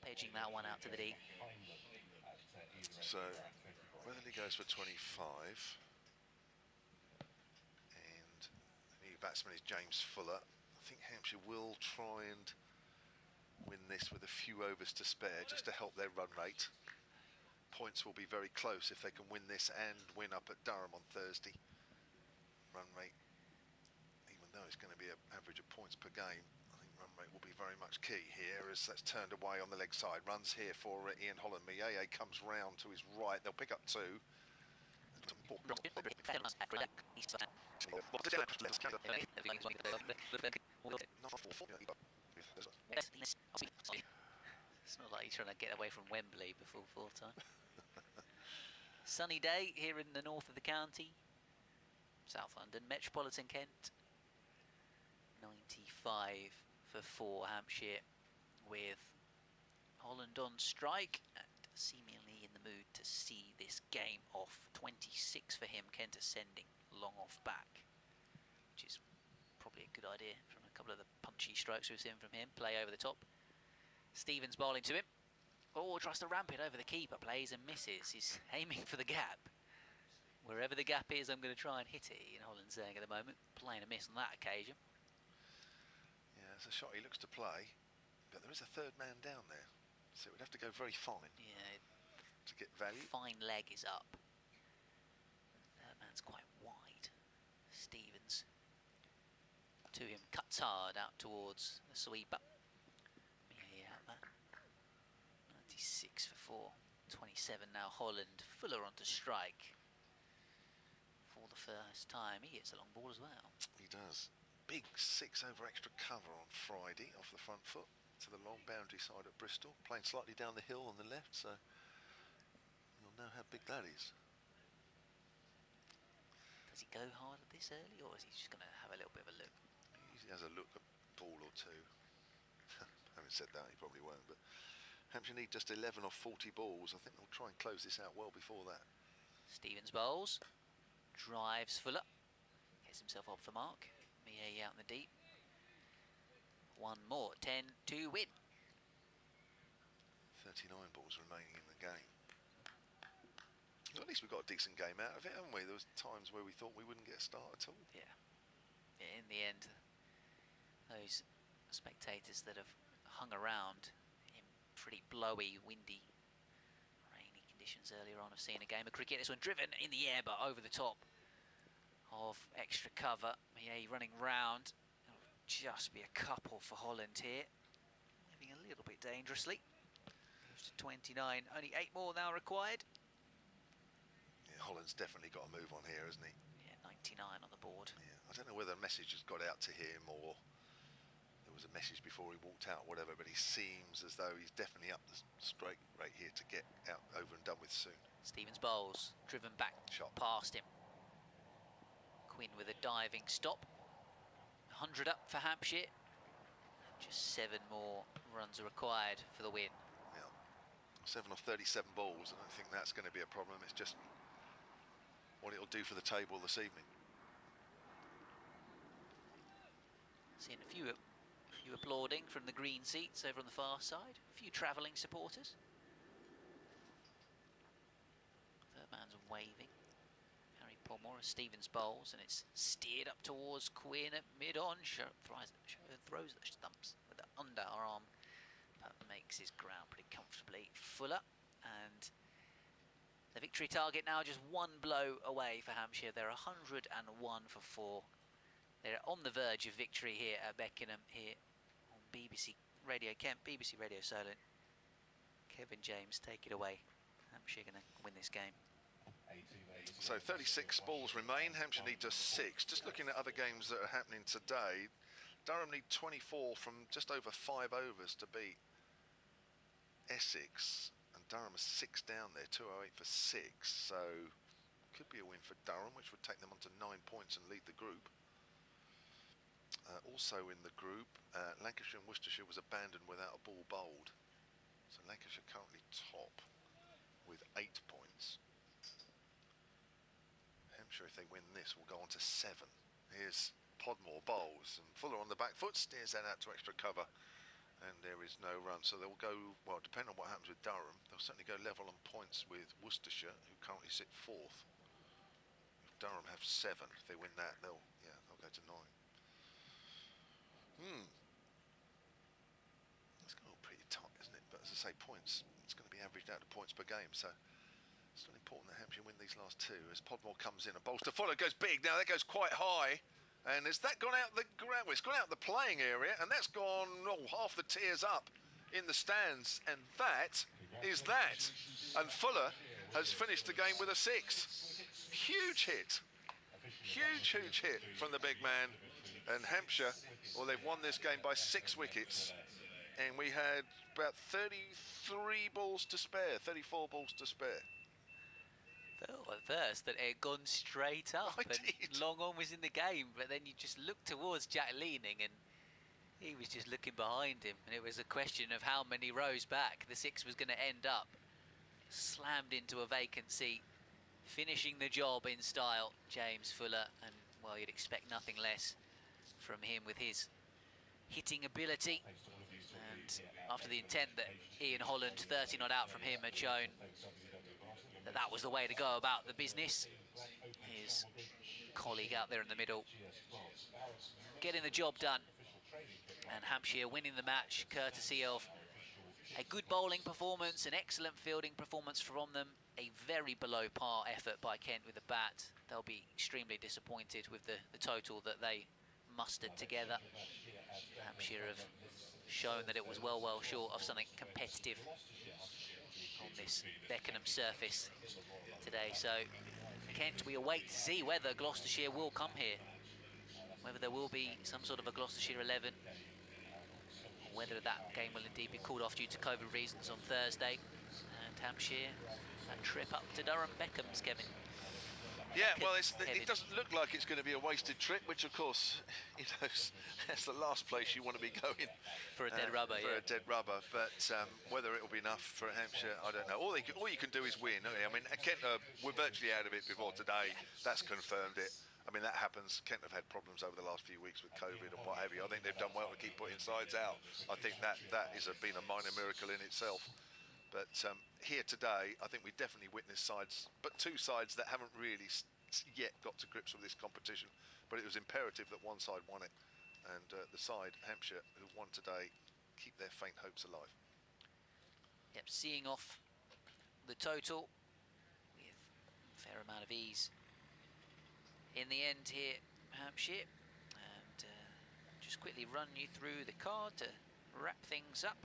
edging that one out to the D. So Weatherly goes for 25, and the new batsman is James Fuller. I think Hampshire will try and win this with a few overs to spare, just to help their run rate. Points will be very close if they can win this and win up at Durham on Thursday. Run rate, even though it's going to be an average of points per game, I think run rate will be very much key here, as that's turned away on the leg side. Runs here for Ian Holland. Mieye comes round to his right. They'll pick up 2. It's not like he's trying to get away from Wembley before full time. Sunny day here in the north of the county. South London, Metropolitan Kent. 95 for 4 Hampshire, with Holland on strike and seemingly in the mood to see this game off. 26 for him, Kent ascending long off back, which is probably a good idea from a couple of the punchy strokes we've seen from him. Play over the top. Stevens bowling to him. Oh, tries to ramp it over the keeper, plays and misses. He's aiming for the gap. Wherever the gap is, I'm going to try and hit it, Ian Holland saying at the moment. Playing a miss on that occasion. Yeah, it's a shot he looks to play, but there is a third man down there, so it would have to go very fine. Yeah, to get value. Fine leg is up. Third man's quite wide. Stevens to him, cuts hard out towards the sweeper. Yeah, out there. 96 for 4. 27 now Holland. Fuller onto strike for the first time. He hits a long ball as well. He does. Big 6 over extra cover on Friday off the front foot to the long boundary side at Bristol. Playing slightly down the hill on the left, so you'll know how big that is. Does he go hard at this early, or is he just going to have a little bit of a look? He usually has a look, a ball or two. Having said that, he probably won't, but Hampshire need just 11 off 40 balls. I think they'll try and close this out well before that. Stevens bowls, drives Fuller, gets himself off the mark. Mieye out in the deep. One more, 10 to win. 39 balls remaining in the game. Well, at least we got a decent game out of it, haven't we? There was times where we thought we wouldn't get a start at all. Yeah. In the end, those spectators that have hung around in pretty blowy, windy, rainy conditions earlier on have seen a game of cricket. This one driven in the air, but over the top of extra cover. Mieye running round. It'll just be a couple for Holland here. Moving a little bit dangerously. Goes to 29. Only 8 more now required. Yeah, Holland's definitely got a move on here, hasn't he? Yeah, 99 on the board. Yeah, I don't know whether a message has got out to him or there was a message before he walked out, whatever, but he seems as though he's definitely up the strike rate here to get out over and done with soon. Stevens bowls, driven back, shot past him. Quinn with a diving stop. 100 up for Hampshire. Just 7 more runs are required for the win. Yeah, 7 off 37 balls. I don't think that's going to be a problem. It's just what it'll do for the table this evening. Seeing a few applauding from the green seats over on the far side. A few travelling supporters. Third man's waving. Harry Palmore, Stevens bowls, and it's steered up towards Quinn at mid-on. Throws the stumps with the underarm, but makes his ground pretty comfortably. Fuller, and the victory target now just 1 blow away for Hampshire. They're 101 for 4. They're on the verge of victory here at Beckenham, here on BBC Radio Kent, BBC Radio Solent. Kevin James, take it away. Hampshire going to win this game. So 36 balls remain. Hampshire need just 6. Just looking at other games that are happening today, Durham need 24 from just over 5 overs to beat Essex, and Durham are 6 down there, 208 for 6. So could be a win for Durham, which would take them on to 9 points and lead the group. Also in the group, Lancashire and Worcestershire was abandoned without a ball bowled. So Lancashire currently top with 8 points. Hampshire, if they win this, will go on to 7. Here's Podmore bowls, and Fuller on the back foot steers that out to extra cover and there is no run. So they'll go, well, depending on what happens with Durham, they'll certainly go level on points with Worcestershire, who currently sit 4th. If Durham have 7, if they win that, they'll go to 9. It's going to be pretty tight, isn't it? But as I say, points, it's going to be averaged out to points per game, so it's not important that Hampshire win these last 2. As Podmore comes in, and Bolster Fuller goes big. Now that goes quite high. And has that gone out the ground? Well, it's gone out the playing area, and that's gone half the tiers up in the stands, and that is that. And Fuller has finished the game with a 6. Huge hit. Huge hit from the big man. And Hampshire, well, they've won this game by 6 wickets. And we had about 33 balls to spare, 34 balls to spare. Thought at first that it had gone straight up I and did. Long On was in the game, but then you just looked towards Jack leaning and he was just looking behind him, and it was a question of how many rows back the 6 was going to end up. Slammed into a vacant seat, finishing the job in style, James Fuller, and well, you'd expect nothing less from him with his hitting ability. And after the intent that Ian Holland, 30 not out from him, had shown that was the way to go about the business. His colleague out there in the middle getting the job done, and Hampshire winning the match courtesy of a good bowling performance, an excellent fielding performance from them, a very below par effort by Kent with the bat. They'll be extremely disappointed with the total that they mustered together. Hampshire have shown that it was well short of something competitive on this Beckenham surface today. So Kent, we await to see whether Gloucestershire will come here, whether there will be some sort of a Gloucestershire 11, or whether that game will indeed be called off due to COVID reasons on Thursday. And Hampshire, that trip up to Durham Beckham's, Kevin. Yeah, well, it doesn't look like it's going to be a wasted trip, which, of course, that's the last place you want to be going. For a dead rubber, For a dead rubber. But whether it will be enough for Hampshire, I don't know. All you can do is win. I mean, Kent were virtually out of it before today. That's confirmed it. I mean, that happens. Kent have had problems over the last few weeks with COVID and what have you. I think they've done well to keep putting sides out. I think that has been a minor miracle in itself. But here today, I think we definitely witnessed sides, but 2 sides that haven't really yet got to grips with this competition. But it was imperative that one side won it. And the side, Hampshire, who won today, keep their faint hopes alive. Yep, seeing off the total with a fair amount of ease in the end here, Hampshire. And just quickly run you through the card to wrap things up.